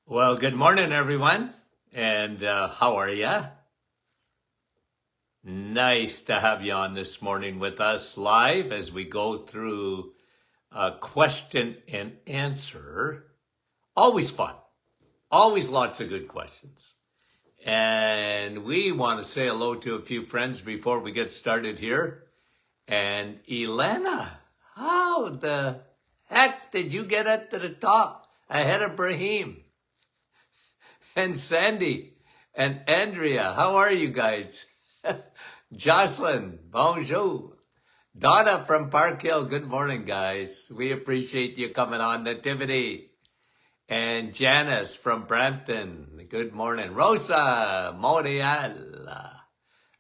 Well, good morning, everyone. And how are ya? Nice to have you on this morning with us live as we go through a question and answer. Always fun. Always lots of good questions. And we want to say hello to a few friends before we get started here. And Elena, how the heck did you get up to the top ahead of Brahim? And Sandy and Andrea, how are you guys? Jocelyn, bonjour. Donna from Park Hill, good morning, guys. We appreciate you coming on. Nativity. And Janice from Brampton, good morning. Rosa Morial.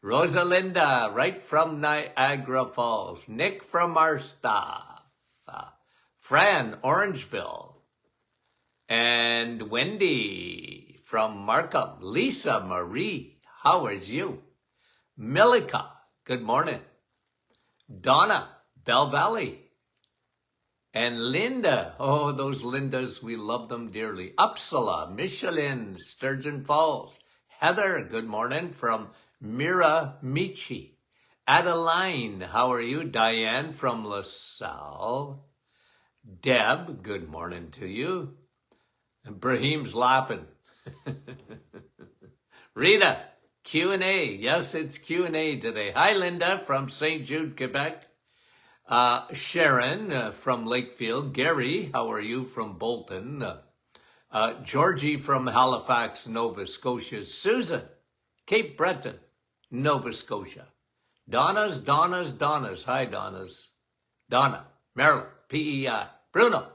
Rosalinda, right from Niagara Falls. Nick from our staff. Fran, Orangeville. And Wendy from Markham. Lisa Marie, how is you? Milika, good morning. Donna, Bell Valley. And Linda, oh, those Lindas, we love them dearly. Uppsala, Michelin, Sturgeon Falls. Heather, good morning from Miramichi. Adeline, how are you? Diane from LaSalle. Deb, good morning to you. And Brahim's laughing. Rita, Q&A. Yes, it's Q&A today. Hi, Linda from St. Jude, Quebec. Sharon from Lakefield. Gary, how are you from Bolton? Georgie from Halifax, Nova Scotia. Susan, Cape Breton, Nova Scotia. Donna's. Hi, Donna's. Donna, Maryland, PEI. Bruno,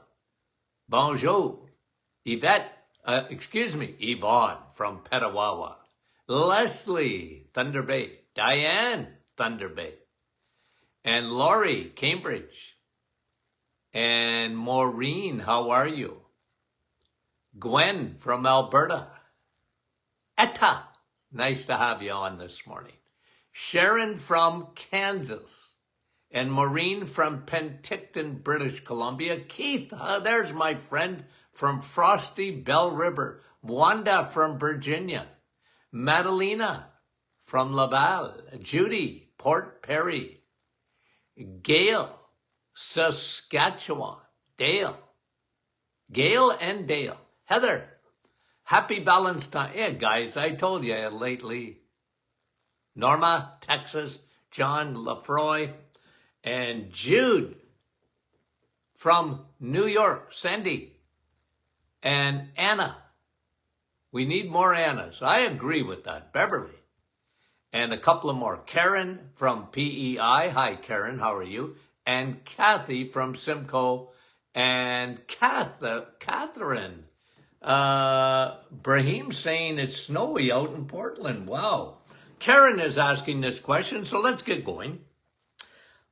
bonjour. Yvonne from Petawawa. Leslie, Thunder Bay. Diane, Thunder Bay. And Laurie, Cambridge. And Maureen, how are you? Gwen from Alberta. Etta, nice to have you on this morning. Sharon from Kansas. And Maureen from Penticton, British Columbia. Keith, there's my friend from Frosty Bell River. Wanda from Virginia. Madalena from Laval. Judy, Port Perry. Gail, Saskatchewan. Gail and Dale. Heather, happy Valentine. Yeah, guys, I told you lately. Norma, Texas. John Lafroy. And Jude from New York. Sandy. And Anna. We need more Annas. I agree with that. Beverly. And a couple of more. Karen from PEI. Hi, Karen. How are you? And Kathy from Simcoe. And Catherine. Brahim saying it's snowy out in Portland. Wow. Karen is asking this question, so let's get going.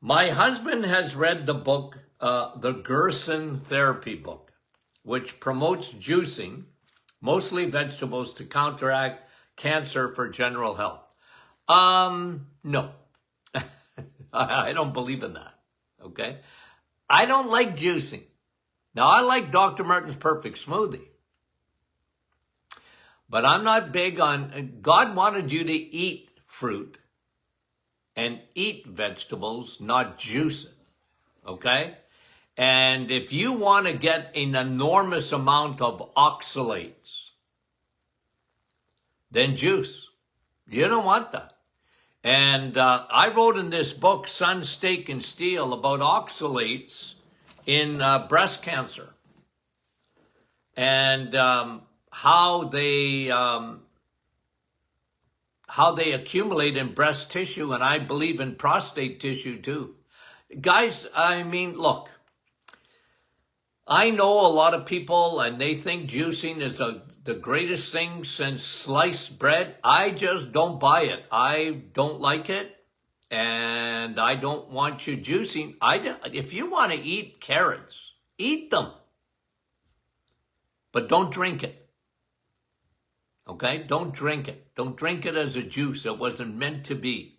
My husband has read the book, the Gerson Therapy book, which promotes juicing, mostly vegetables, to counteract cancer for general health. No, I don't believe in that. Okay. I don't like juicing. Now, I like Dr. Martin's Perfect Smoothie, but I'm not big on, God wanted you to eat fruit and eat vegetables, not juice it. Okay. And if you want to get an enormous amount of oxalates, then juice. You don't want that. And I wrote in this book, Sun, Steak, and Steel, about oxalates in breast cancer and how they accumulate in breast tissue, and I believe in prostate tissue too. Guys, I mean, look, I know a lot of people and they think juicing is the greatest thing since sliced bread. I just don't buy it. I don't like it, and I don't want you juicing. If you want to eat carrots, eat them, but don't drink it. Okay? Don't drink it. Don't drink it as a juice. It wasn't meant to be.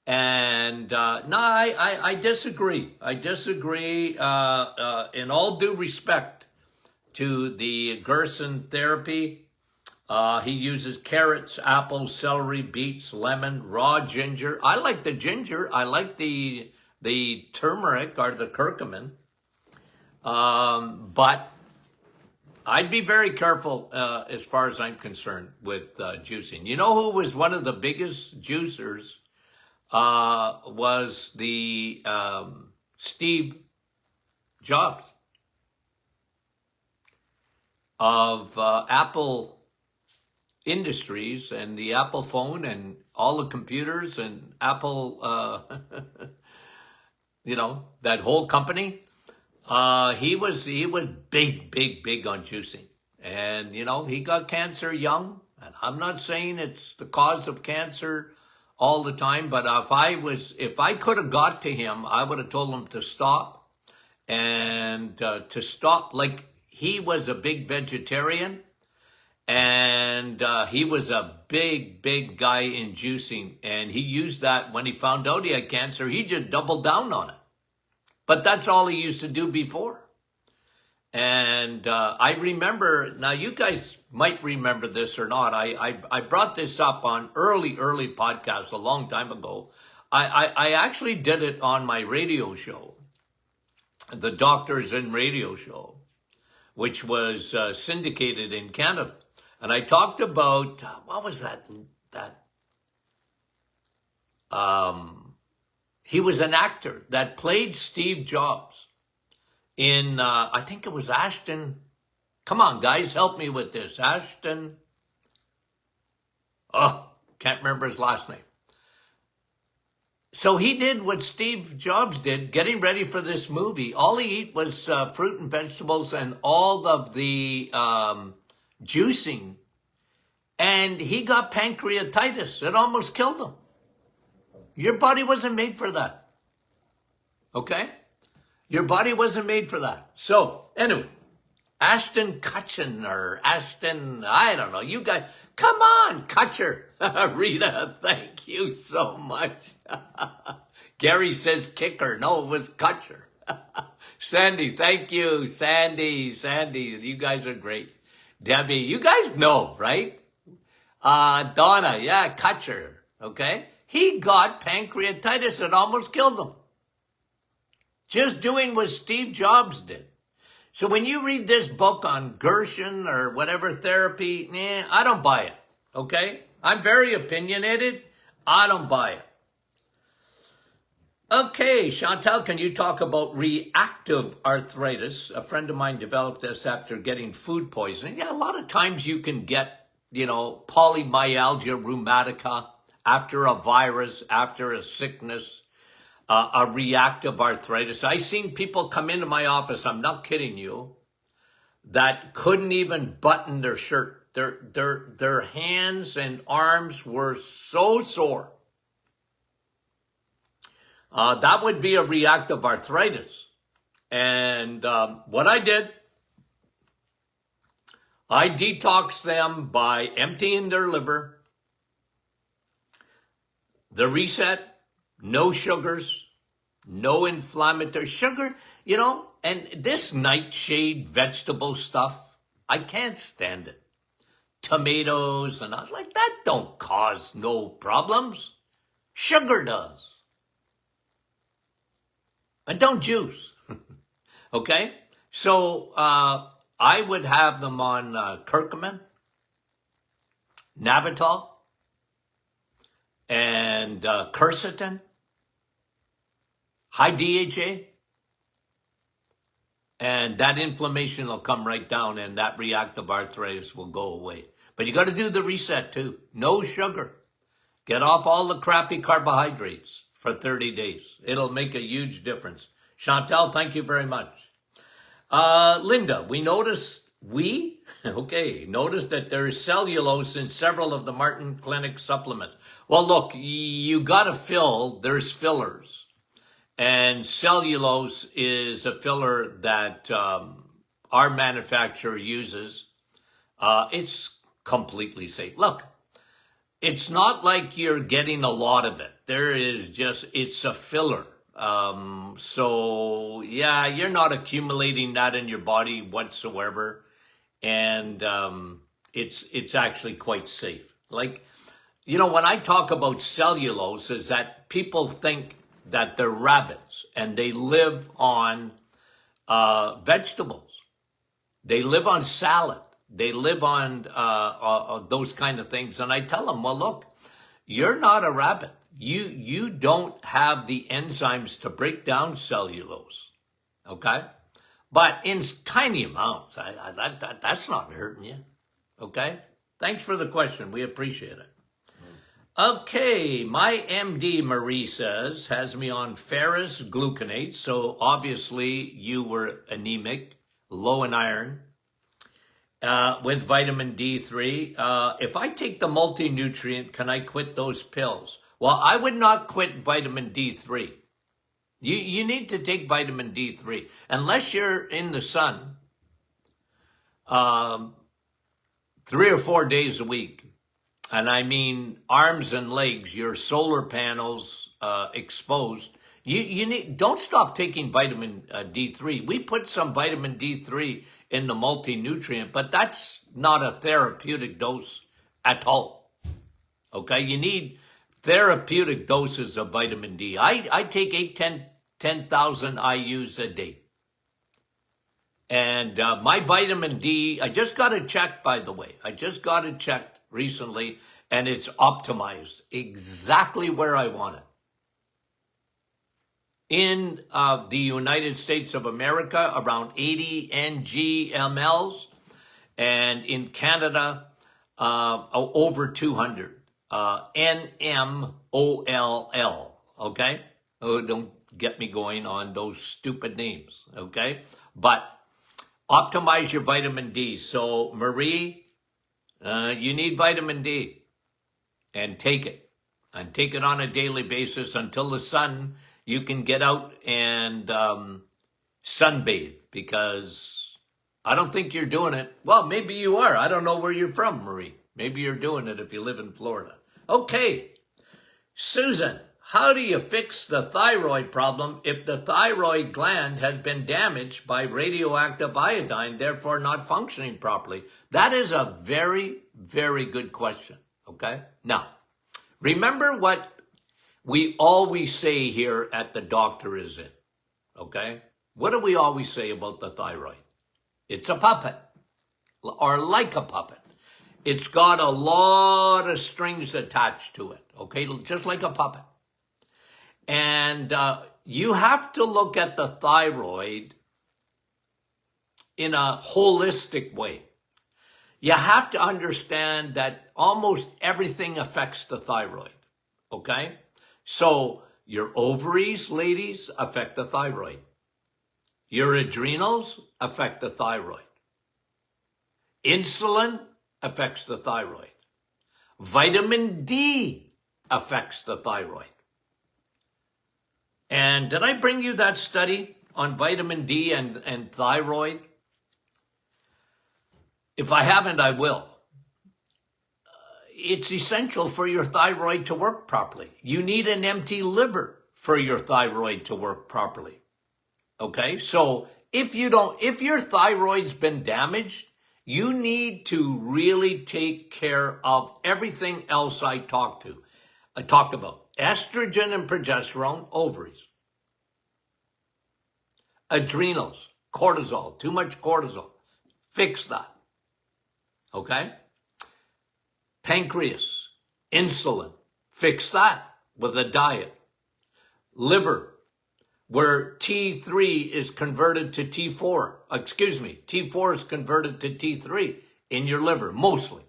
And no, I disagree. I disagree in all due respect to the Gerson therapy. He uses carrots, apples, celery, beets, lemon, raw ginger. I like the ginger. I like the turmeric or the curcumin. But I'd be very careful as far as I'm concerned with juicing. You know who was one of the biggest juicers? Was the Steve Jobs of Apple Industries and the Apple phone and all the computers and Apple, that whole company. He was big on juicing, and he got cancer young. And I'm not saying it's the cause of cancer all the time, but if I could have got to him, I would have told him to stop and to stop. Like, he was a big vegetarian, and he was a big guy in juicing, and he used that when he found out he had cancer. He just doubled down on it. But that's all he used to do before. And I remember, now you guys might remember this or not, I brought this up on early podcasts a long time ago. I actually did it on my radio show, the Doctors in Radio show, which was syndicated in Canada. And I talked about, what was that? He was an actor that played Steve Jobs in, I think it was Ashton. Come on, guys, help me with this. Ashton. Oh, can't remember his last name. So he did what Steve Jobs did, getting ready for this movie. All he ate was fruit and vegetables and all of the juicing. And he got pancreatitis. It almost killed him. Your body wasn't made for that. Okay? Your body wasn't made for that. So, anyway, Ashton Kutcher or Ashton, I don't know. You guys, come on, Kutcher. Rita, thank you so much. Gary says kicker. No, it was Kutcher. Sandy, thank you. Sandy, you guys are great. Debbie, you guys know, right? Donna, yeah, Kutcher, okay? He got pancreatitis. It almost killed him. Just doing what Steve Jobs did. So when you read this book on Gerson or whatever therapy, I don't buy it, okay? I'm very opinionated. I don't buy it. Okay, Chantal, can you talk about reactive arthritis? A friend of mine developed this after getting food poisoning. Yeah, a lot of times you can get, polymyalgia rheumatica, after a virus, after a sickness, a reactive arthritis. I've seen people come into my office, I'm not kidding you, that couldn't even button their shirt. Their hands and arms were so sore. That would be a reactive arthritis. And what I did, I detoxed them by emptying their liver. The reset, no sugars, no inflammatory sugar, and this nightshade vegetable stuff, I can't stand it. Tomatoes, and I was like, that don't cause no problems. Sugar does. And don't juice. Okay? So I would have them on curcumin, Navital, and quercetin, high DHA, and that inflammation will come right down and that reactive arthritis will go away. But you got to do the reset too. No sugar. Get off all the crappy carbohydrates for 30 days. It'll make a huge difference. Chantal, thank you very much. Linda, noticed that there is cellulose in several of the Martin Clinic supplements. Well, look, you got to there's fillers. And cellulose is a filler that our manufacturer uses. It's completely safe. Look, it's not like you're getting a lot of it. It's a filler. So, yeah, you're not accumulating that in your body whatsoever. and it's actually quite safe. Like, when I talk about cellulose, is that people think that they're rabbits and they live on vegetables. They live on salad. They live on those kind of things. And I tell them, well, look, you're not a rabbit. You don't have the enzymes to break down cellulose, okay? But in tiny amounts, that's not hurting you, okay? Thanks for the question. We appreciate it. Okay, my MD, Marie says, has me on ferrous gluconate. So obviously you were anemic, low in iron, with vitamin D3. If I take the multi-nutrient, can I quit those pills? Well, I would not quit vitamin D3. You need to take vitamin D3. Unless you're in the sun 3 or 4 days a week. And I mean arms and legs, your solar panels exposed. Don't stop taking vitamin D3. We put some vitamin D3 in the multi-nutrient, but that's not a therapeutic dose at all. Okay, you need therapeutic doses of vitamin D. I take 10,000 IUs a day. And my vitamin D, I just got it checked, by the way. I just got it checked recently, and it's optimized exactly where I want it. In the United States of America, around 80 ng/mL, and in Canada, over 200 nmol. Okay? Oh, don't get me going on those stupid names. Okay? But optimize your vitamin D. So, Marie, you need vitamin D, and take it. And take it on a daily basis until the sun, you can get out and sunbathe, because I don't think you're doing it. Well, maybe you are. I don't know where you're from, Marie. Maybe you're doing it if you live in Florida. Okay, Susan, how do you fix the thyroid problem if the thyroid gland has been damaged by radioactive iodine, therefore not functioning properly? That is a very, very good question, okay? Now, remember what we always say here at The Doctor Is In, okay? What do we always say about the thyroid? It's a puppet, or like a puppet. It's got a lot of strings attached to it, okay? Just like a puppet. And you have to look at the thyroid in a holistic way. You have to understand that almost everything affects the thyroid, okay? So your ovaries, ladies, affect the thyroid. Your adrenals affect the thyroid. Insulin affects the thyroid. Vitamin D affects the thyroid. And did I bring you that study on vitamin D and thyroid? If I haven't, I will. It's essential for your thyroid to work properly. You need an empty liver for your thyroid to work properly. Okay? So if your thyroid's been damaged, you need to really take care of everything else I talked about. Estrogen and progesterone, ovaries. Adrenals, cortisol, too much cortisol. Fix that. Okay? Pancreas, insulin. Fix that with a diet. Liver, where T3 is converted to T4. T4 is converted to T3 in your liver, mostly.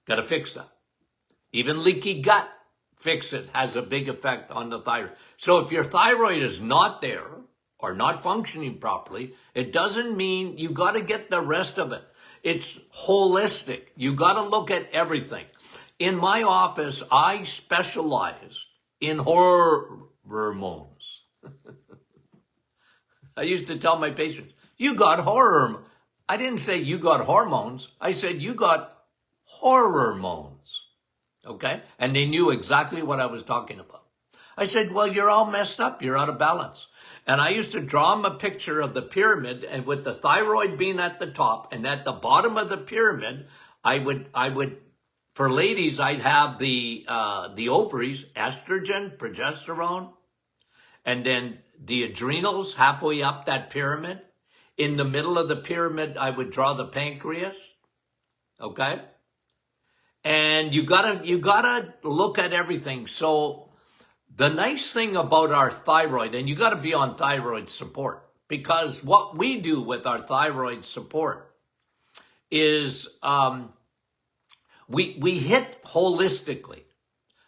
Got to fix that. Even leaky gut, fix it, has a big effect on the thyroid. So if your thyroid is not there or not functioning properly, it doesn't mean you got to get the rest of it. It's holistic. You got to look at everything. In my office, I specialize in hormones. I used to tell my patients, you got horror. I didn't say you got hormones. I said you got hormones. Okay? And they knew exactly what I was talking about. I said, well, you're all messed up. You're out of balance. And I used to draw them a picture of the pyramid, and with the thyroid being at the top, and at the bottom of the pyramid, I would, for ladies, I'd have the ovaries, estrogen, progesterone, and then the adrenals halfway up that pyramid. In the middle of the pyramid, I would draw the pancreas. Okay? And you gotta look at everything. So the nice thing about our thyroid, and you gotta be on thyroid support, because what we do with our thyroid support is we hit holistically.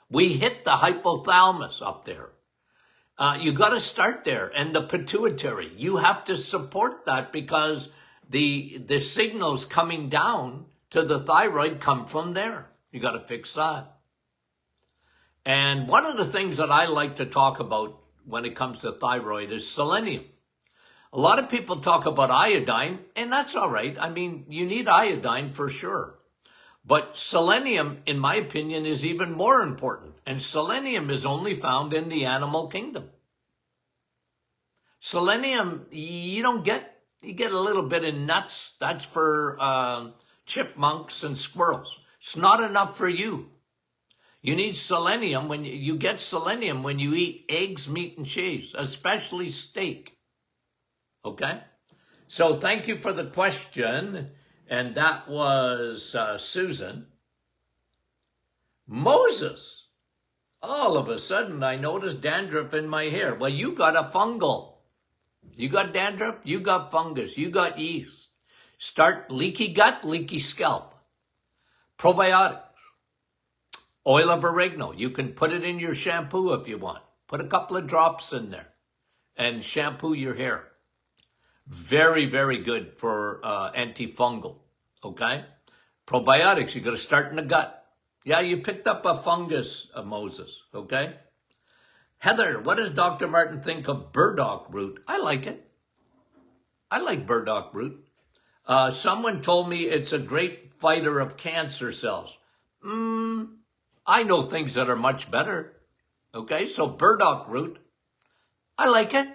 We hit the hypothalamus up there. You got to start there. And the pituitary, you have to support that, because the signals coming down to the thyroid come from there. You got to fix that. And one of the things that I like to talk about when it comes to thyroid is selenium. A lot of people talk about iodine, and that's all right. I mean, you need iodine for sure. But selenium, in my opinion, is even more important. And selenium is only found in the animal kingdom. Selenium, you get a little bit in nuts. That's for chipmunks and squirrels. It's not enough for you. You need selenium when you get selenium when you eat eggs, meat, and cheese, especially steak. Okay? So thank you for the question. And that was Susan. Moses. All of a sudden, I noticed dandruff in my hair. Well, you got a fungal. You got dandruff, you got fungus, you got yeast. Start leaky gut, leaky scalp. Probiotics. Oil of oregano. You can put it in your shampoo if you want. Put a couple of drops in there and shampoo your hair. Very, very good for antifungal. Okay? Probiotics, you got to start in the gut. Yeah, you picked up a fungus, Moses. Okay? Heather, what does Dr. Martin think of burdock root? I like it. I like burdock root. Someone told me it's a great fighter of cancer cells. I know things that are much better. Okay, so burdock root, I like it.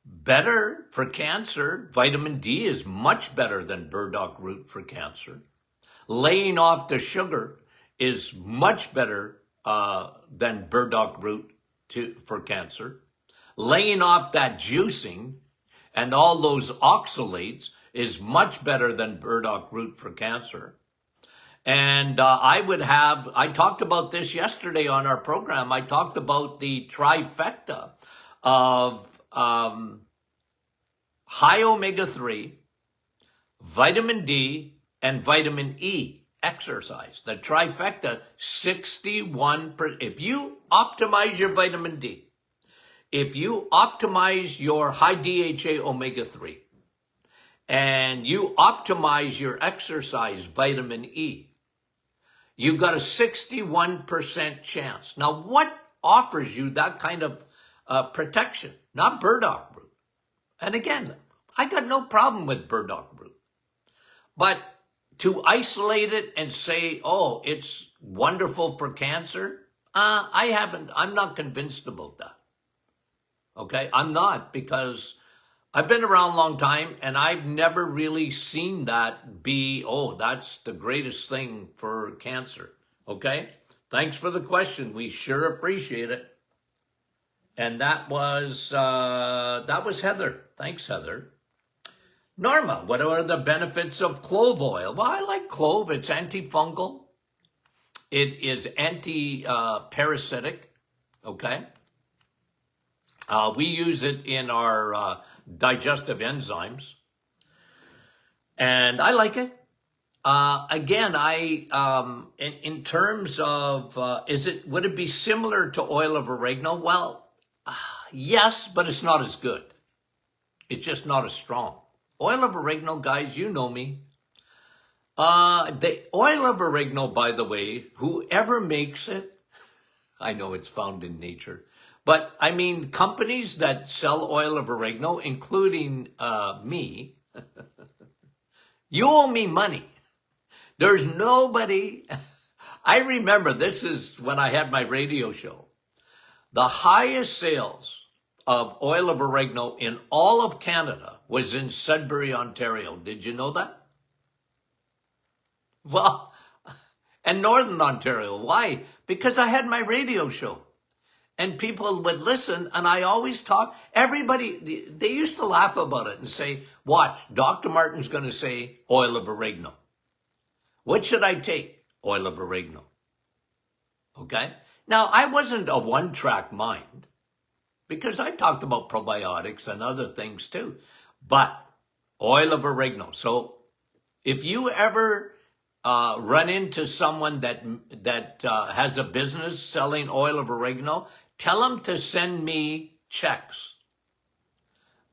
Better for cancer. Vitamin D is much better than burdock root for cancer. Laying off the sugar is much better than burdock root for cancer. Laying off that juicing and all those oxalates is much better than burdock root for cancer. And I talked about this yesterday on our program. I talked about the trifecta of high omega-3, vitamin D, and vitamin E exercise. The trifecta, 61%. If you optimize your vitamin D, if you optimize your high DHA omega-3, and you optimize your exercise vitamin E, you've got a 61% chance. Now, what offers you that kind of protection? Not burdock root. And again, I got no problem with burdock root. But to isolate it and say, oh, it's wonderful for cancer, I'm not convinced about that. Okay, I'm not, because I've been around a long time and I've never really seen that be, oh, that's the greatest thing for cancer. Okay, thanks for the question. We sure appreciate it. And that was Heather. Thanks, Heather. Norma, what are the benefits of clove oil? Well, I like clove. It's antifungal. It is anti-parasitic. Okay. We use it in our digestive enzymes. And I like it. Again, in terms of, would it be similar to oil of oregano? Well, yes, but it's not as good. It's just not as strong. Oil of oregano, guys, you know me. The oil of oregano, by the way, whoever makes it, I know it's found in nature, but I mean, companies that sell oil of oregano, including me, you owe me money. There's nobody. I remember, this is when I had my radio show. The highest sales of oil of oregano in all of Canada was in Sudbury, Ontario. Did you know that? Well, and Northern Ontario. Why? Because I had my radio show. And people would listen, and I always talk. Everybody, they used to laugh about it and say, watch, Dr. Martin's going to say oil of oregano. What should I take? Oil of oregano. Okay? Now, I wasn't a one-track mind, because I talked about probiotics and other things too. But oil of oregano. So if you ever run into someone that has a business selling oil of oregano, tell them to send me checks.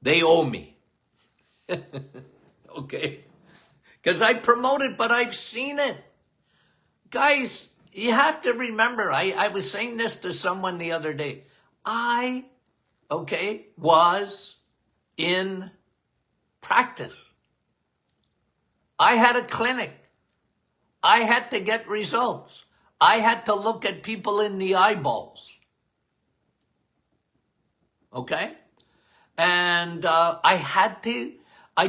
They owe me. Okay? Because I promote it, but I've seen it. Guys, you have to remember, I was saying this to someone the other day. I was in practice. I had a clinic. I had to get results. I had to look at people in the eyeballs. Okay? And I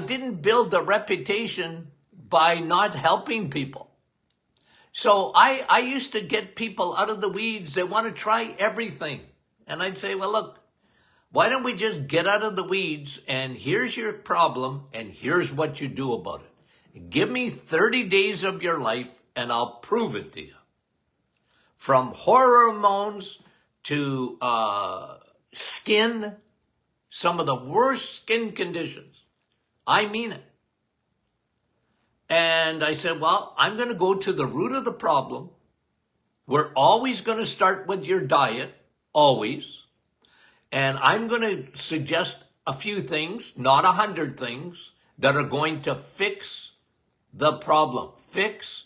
didn't build a reputation by not helping people. So I used to get people out of the weeds. They want to try everything. And I'd say, well, look, why don't we just get out of the weeds, and here's your problem, and here's what you do about it. Give me 30 days of your life, and I'll prove it to you. From hormones to skin, some of the worst skin conditions. I mean it. And I said, well, I'm going to go to the root of the problem. We're always going to start with your diet, always. And I'm going to suggest a few things, not 100 things, that are going to fix the problem, fix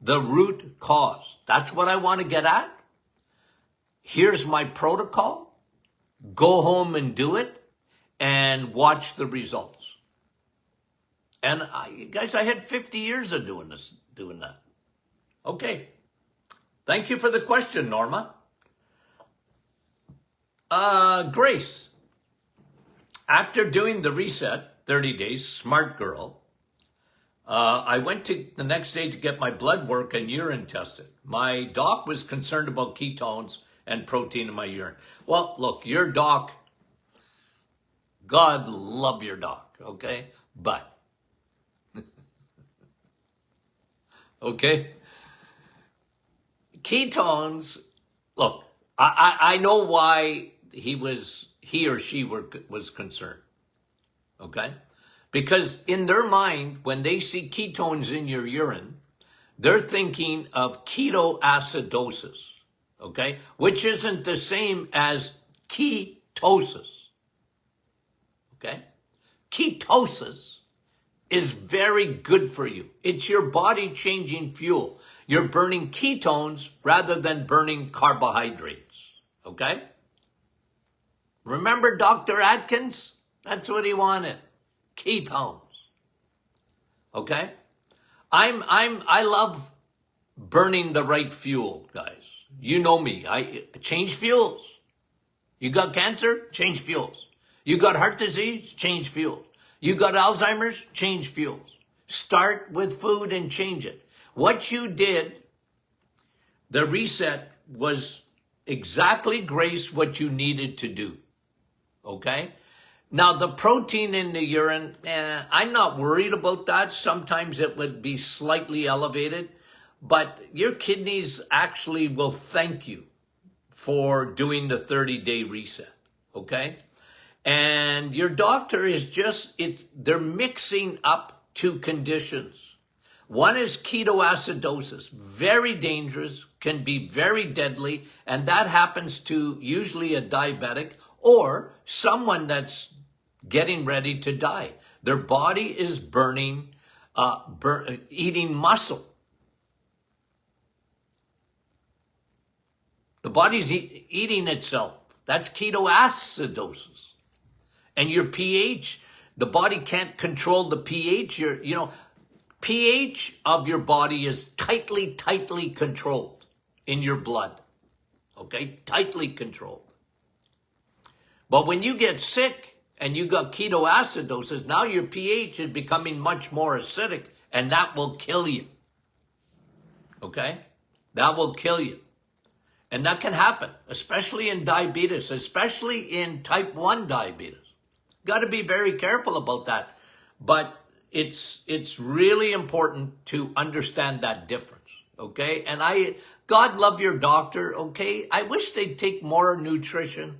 the root cause. That's what I want to get at. Here's my protocol. Go home and do it and watch the results. And guys, I had 50 years of doing that. Okay. Thank you for the question, Norma. Grace, after doing the reset, 30 days, smart girl, I went to the next day to get my blood work and urine tested. My doc was concerned about ketones and protein in my urine. Well, look, your doc, God love your doc, okay? But, okay? Ketones, look, I know why he or she was concerned, okay? Because in their mind, when they see ketones in your urine, they're thinking of ketoacidosis, okay? Which isn't the same as ketosis, okay? Ketosis is very good for you. It's your body changing fuel. You're burning ketones rather than burning carbohydrates, okay? Remember Dr. Atkins? That's what he wanted. Ketones. Okay? I love burning the right fuel, guys. You know me. I change fuels. You got cancer? Change fuels. You got heart disease? Change fuels. You got Alzheimer's? Change fuels. Start with food and change it. What you did, the reset was exactly, Grace, what you needed to do. Okay? Now, the protein in the urine, I'm not worried about that. Sometimes it would be slightly elevated, but your kidneys actually will thank you for doing the 30-day reset, okay? And your doctor is they're mixing up two conditions. One is ketoacidosis, very dangerous, can be very deadly, and that happens to usually a diabetic or someone that's getting ready to die. Their body is eating muscle. The body's eating itself. That's ketoacidosis. And your pH, the body can't control the pH. pH of your body is tightly controlled in your blood. Okay? Tightly controlled. But when you get sick and you got ketoacidosis, now your pH is becoming much more acidic, and that will kill you. Okay? That will kill you. And that can happen, especially in diabetes, especially in type 1 diabetes. Got to be very careful about that. But it's really important to understand that difference, okay? And God love your doctor, okay? I wish they'd take more nutrition.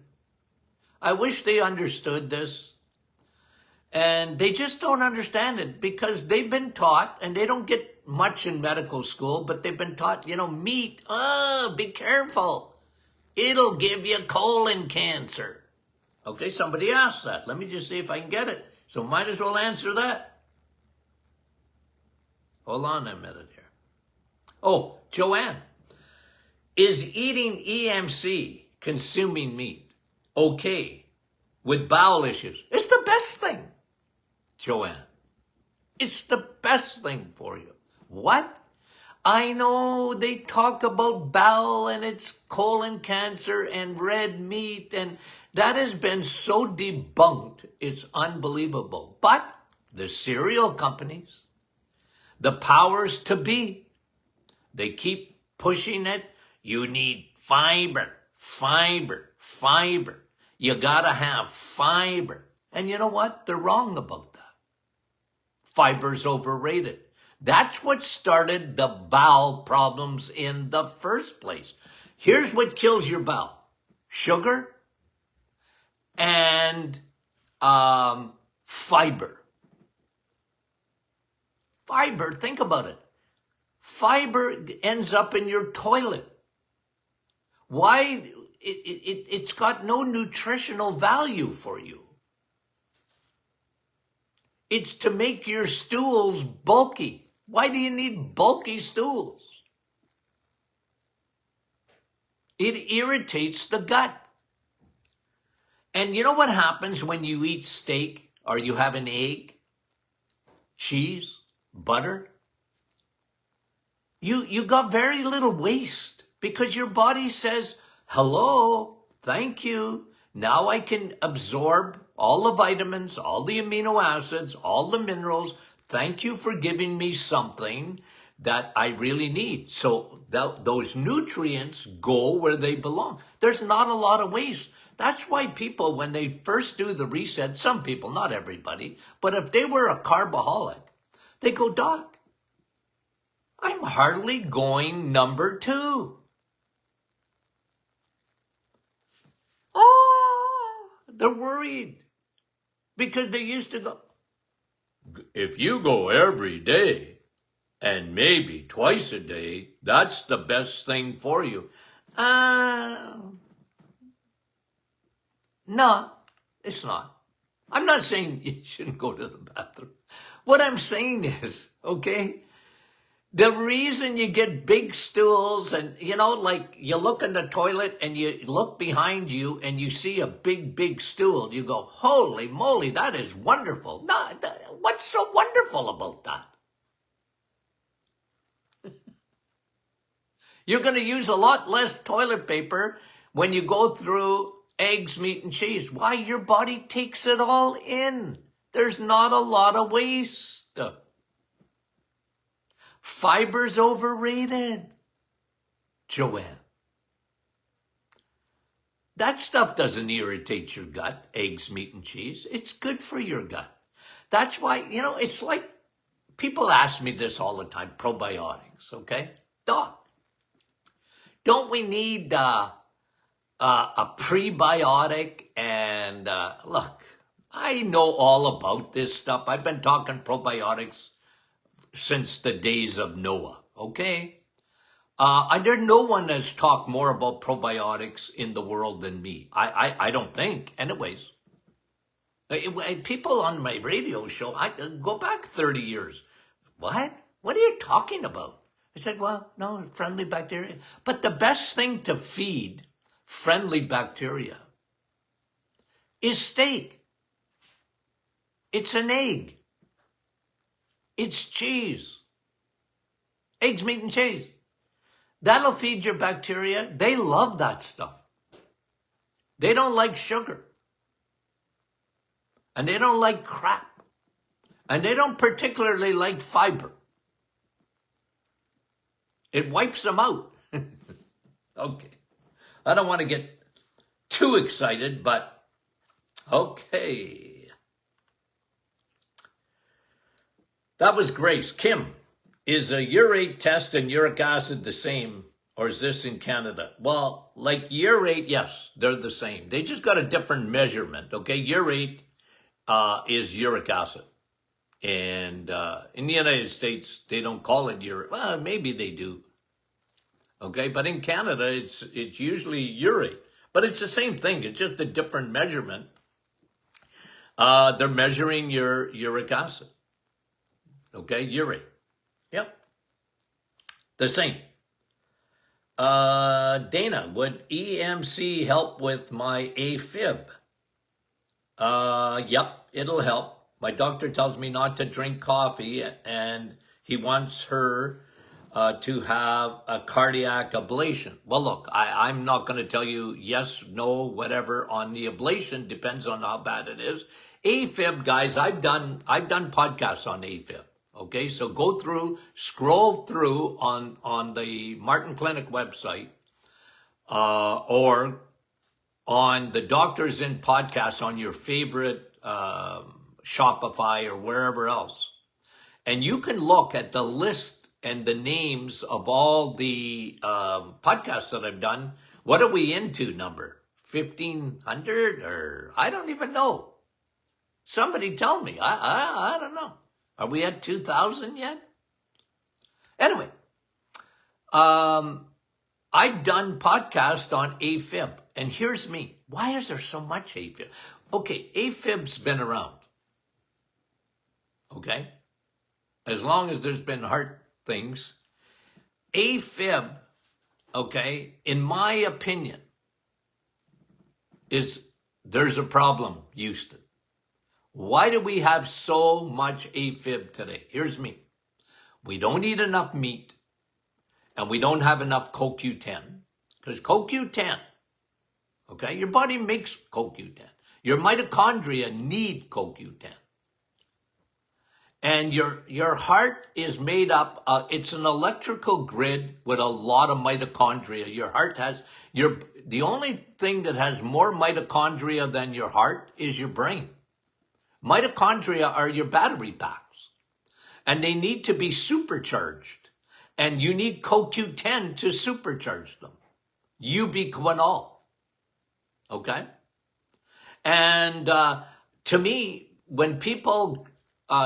I wish they understood this. And they just don't understand it because they've been taught, and they don't get much in medical school, but they've been taught, meat, be careful. It'll give you colon cancer. Okay, somebody asked that. Let me just see if I can get it. So might as well answer that. Hold on a minute here. Oh, Joanne. Is eating EMC, consuming meat, okay with bowel issues? It's the best thing, Joanne. It's the best thing for you. What? I know they talk about bowel and it's colon cancer and red meat, and that has been so debunked, it's unbelievable. But the cereal companies, the powers to be, they keep pushing it. You need fiber, fiber, fiber. You gotta have fiber. And you know what? They're wrong about that. Fiber's overrated. That's what started the bowel problems in the first place. Here's what kills your bowel. Sugar and fiber. Fiber, think about it. Fiber ends up in your toilet. Why? It's got no nutritional value for you. It's to make your stools bulky. Why do you need bulky stools? It irritates the gut. And you know what happens when you eat steak or you have an egg, cheese, butter? You got very little waste because your body says, hello, thank you. Now I can absorb all the vitamins, all the amino acids, all the minerals. Thank you for giving me something that I really need. So those nutrients go where they belong. There's not a lot of waste. That's why people, when they first do the reset, some people, not everybody, but if they were a carboholic, they go, Doc, I'm hardly going number 2. Oh, they're worried because they used to go, if you go every day and maybe twice a day, that's the best thing for you. No, it's not. I'm not saying you shouldn't go to the bathroom. What I'm saying is, okay, the reason you get big stools and, like you look in the toilet and you look behind you and you see a big stool, you go, holy moly, that is wonderful. No, what's so wonderful about that? You're going to use a lot less toilet paper when you go through eggs, meat, and cheese. Why? Your body takes it all in. There's not a lot of waste. Fiber's overrated, Joanne. That stuff doesn't irritate your gut, eggs, meat, and cheese. It's good for your gut. That's why, it's like people ask me this all the time, probiotics, okay? Doc, don't we need a prebiotic? And look, I know all about this stuff. I've been talking probiotics since the days of Noah, okay? There's no one that's talked more about probiotics in the world than me. I don't think. Anyways, people on my radio show, I go back 30 years. What? What are you talking about? I said, well, no, friendly bacteria. But the best thing to feed friendly bacteria is steak. It's an egg. It's cheese. Eggs, meat, and cheese. That'll feed your bacteria. They love that stuff. They don't like sugar. And they don't like crap. And they don't particularly like fiber. It wipes them out. Okay. I don't want to get too excited, but okay. That was Grace. Kim, is a urate test and uric acid the same, or is this in Canada? Well, like urate, yes, they're the same. They just got a different measurement, okay? Urate is uric acid. And in the United States, they don't call it urate. Well, maybe they do. Okay, but in Canada, it's usually urate. But it's the same thing. It's just a different measurement. They're measuring your uric acid. Okay, urate. Yep. The same. Dana, would EMC help with my AFib? Yep, it'll help. My doctor tells me not to drink coffee, and he wants her to have a cardiac ablation. Well, look, I'm not going to tell you yes, no, whatever on the ablation. Depends on how bad it is. AFib, guys, I've done podcasts on AFib. Okay, so go through, scroll through on the Martin Clinic website, or on the Doctors In podcast on your favorite Shopify or wherever else. And you can look at the list and the names of all the podcasts that I've done. What are we into, number? 1,500? Or I don't even know. Somebody tell me. I don't know. Are we at 2,000 yet? Anyway, I've done podcasts on AFib. And here's me. Why is there so much AFib? Okay, AFib's been around. Okay? As long as there's been heart things. AFib, okay, in my opinion, there's a problem, Houston. Why do we have so much AFib today? Here's me. We don't eat enough meat, and we don't have enough CoQ10. Because CoQ10, okay, your body makes CoQ10. Your mitochondria need CoQ10. And your heart is made up, it's an electrical grid with a lot of mitochondria. Your heart has, the only thing that has more mitochondria than your heart is your brain. Mitochondria are your battery packs. And they need to be supercharged. And you need CoQ10 to supercharge them. Ubiquinol. Okay? And to me, when people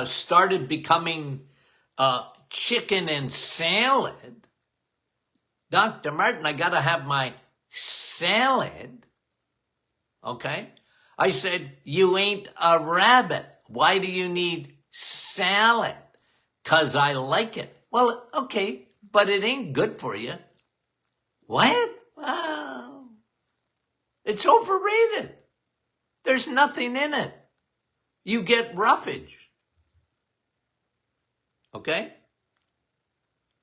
started becoming chicken and salad, Dr. Martin, I got to have my salad. Okay? I said, you ain't a rabbit. Why do you need salad? 'Cause I like it. Well, okay, but it ain't good for you. What? Wow. It's overrated. There's nothing in it. You get roughage. Okay?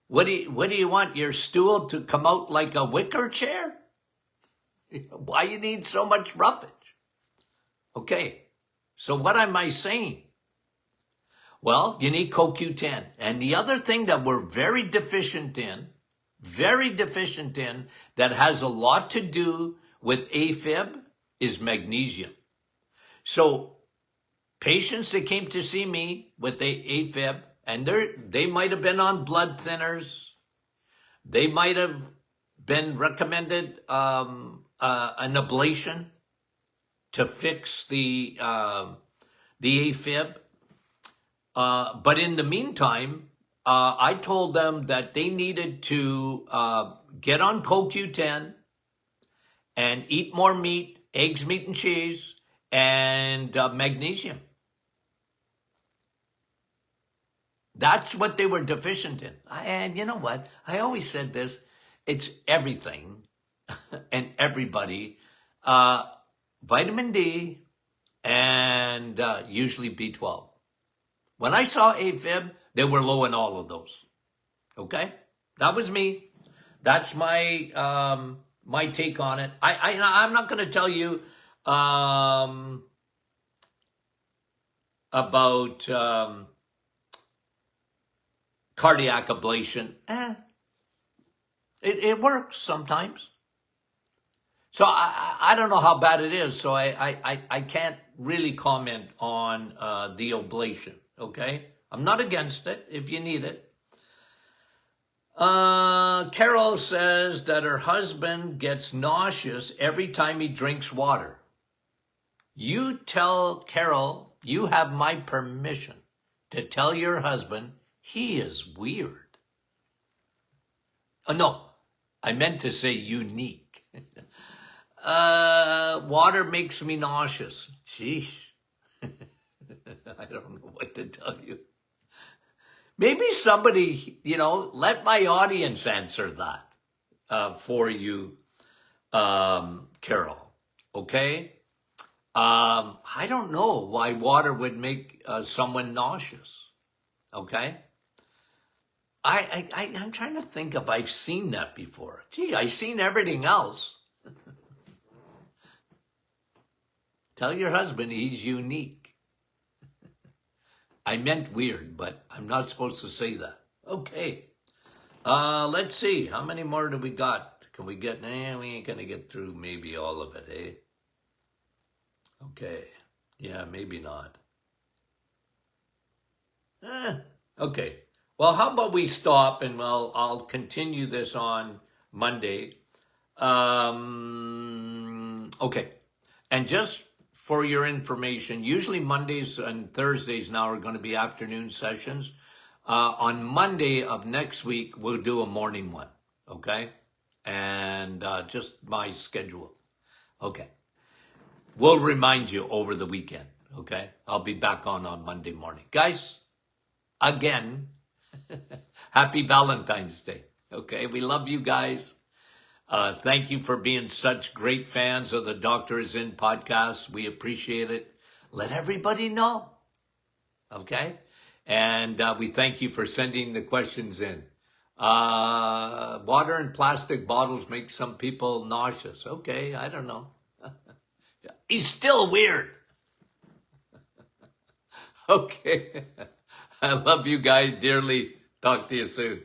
What do you want? Your stool to come out like a wicker chair? Why you need so much roughage? Okay, so what am I saying? Well, you need CoQ10. And the other thing that we're very deficient in, that has a lot to do with AFib is magnesium. So patients that came to see me with AFib, and they might have been on blood thinners. They might have been recommended an ablation to fix the AFib. But in the meantime, I told them that they needed to get on CoQ10 and eat more meat, eggs, meat, and cheese, and magnesium. That's what they were deficient in. And you know what? I always said this. It's everything and everybody. Vitamin D and usually B12. When I saw AFib, they were low in all of those. Okay? That was me. That's my my take on it. I'm not going to tell you about cardiac ablation. It works sometimes. So I don't know how bad it is, so I can't really comment on the ablation, okay? I'm not against it if you need it. Carol says that her husband gets nauseous every time he drinks water. You tell Carol you have my permission to tell your husband he is weird. Oh, no, I meant to say unique. Water makes me nauseous. Sheesh. I don't know what to tell you. Maybe somebody, let my audience answer that for you, Carol. Okay? I don't know why water would make someone nauseous. Okay? I'm trying to think if I've seen that before. Gee, I've seen everything else. Tell your husband he's unique. I meant weird, but I'm not supposed to say that. Okay. Let's see. How many more do we got? Can we get... we ain't going to get through maybe all of it, eh? Okay. Yeah, maybe not. Okay. Well, how about we stop and I'll continue this on Monday. Okay. And just for your information, usually Mondays and Thursdays now are going to be afternoon sessions. On Monday of next week, we'll do a morning one, okay? And just my schedule. Okay. We'll remind you over the weekend, okay? I'll be back on Monday morning. Guys, again, happy Valentine's Day, okay? We love you guys. Thank you for being such great fans of the Doctor Is In podcast. We appreciate it. Let everybody know. Okay? And we thank you for sending the questions in. Water in plastic bottles make some people nauseous. Okay, I don't know. He's still weird. Okay. I love you guys dearly. Talk to you soon.